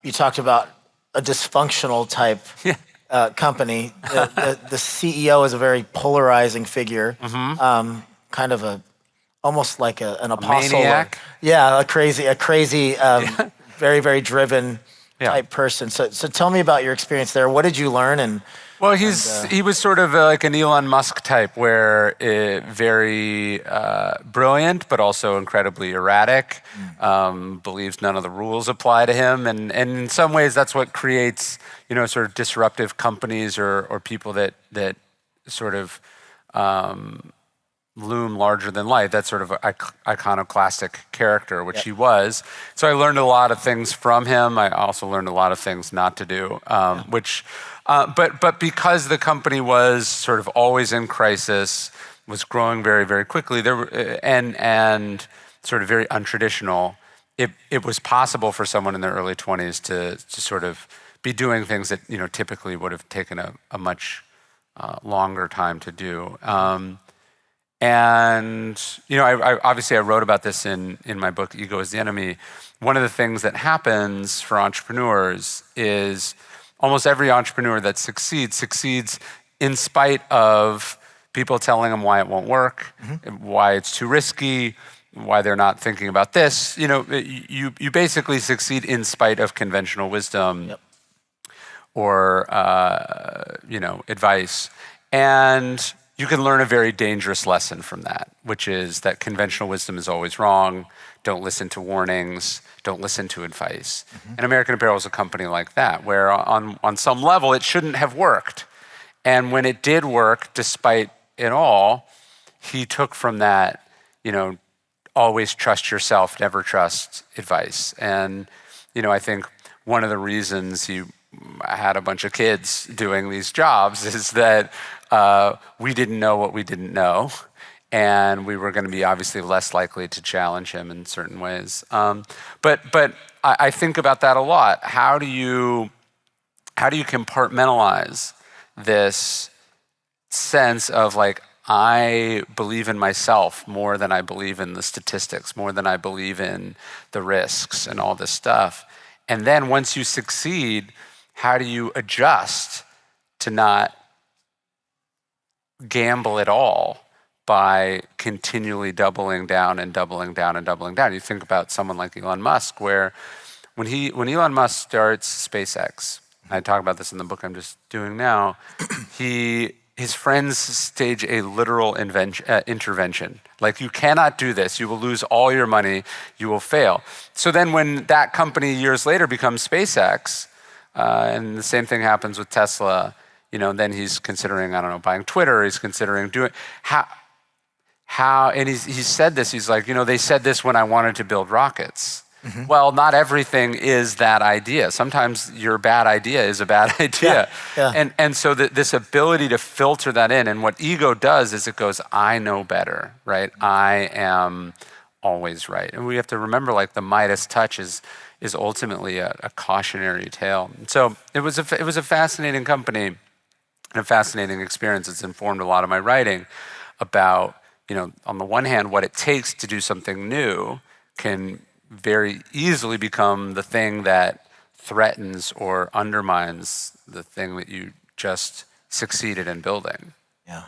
you talked about a dysfunctional type company. The CEO is a very polarizing figure, kind of almost like an apostle. Maniac. A crazy, very, very driven type person. So tell me about your experience there. What did you learn? Well, he was sort of like an Elon Musk type, where very brilliant, but also incredibly erratic. Believes none of the rules apply to him, and in some ways, that's what creates sort of disruptive companies or people that sort of loom larger than life. That sort of iconoclastic character, which he was. So I learned a lot of things from him. I also learned a lot of things not to do, But because the company was sort of always in crisis, was growing very, very quickly, and sort of very untraditional, it was possible for someone in their early 20s to sort of be doing things that typically would have taken a much longer time to do. I obviously I wrote about this in my book, Ego is the Enemy. One of the things that happens for entrepreneurs is almost every entrepreneur that succeeds in spite of people telling them why it won't work, why it's too risky, why they're not thinking about this. You basically succeed in spite of conventional wisdom or advice. And you can learn a very dangerous lesson from that, which is that conventional wisdom is always wrong. Don't listen to warnings. Don't listen to advice. And American Apparel is a company like that, where on some level it shouldn't have worked. And when it did work, despite it all, he took from that, always trust yourself, never trust advice. And, I think one of the reasons he had a bunch of kids doing these jobs is that we didn't know what we didn't know. And we were going to be obviously less likely to challenge him in certain ways. But I think about that a lot. How do you compartmentalize this sense of like, I believe in myself more than I believe in the statistics, more than I believe in the risks and all this stuff. And then once you succeed, how do you adjust to not gamble at all by continually doubling down and doubling down and doubling down? You think about someone like Elon Musk, where when Elon Musk starts SpaceX, I talk about this in the book I'm just doing now, his friends stage a literal intervention. Like, you cannot do this. You will lose all your money. You will fail. So then when that company years later becomes SpaceX, and the same thing happens with Tesla, then he's considering, buying Twitter. He's considering doing how, and he said this, he's like, they said this when I wanted to build rockets. Well, not everything is that idea. Sometimes your bad idea is a bad idea. And so this ability to filter that in, and what ego does is it goes, I know better, right? I am always right. And we have to remember, like, the Midas touch is ultimately a cautionary tale. And so it was a fascinating company and a fascinating experience. It's informed a lot of my writing about, on the one hand, what it takes to do something new can very easily become the thing that threatens or undermines the thing that you just succeeded in building. Yeah.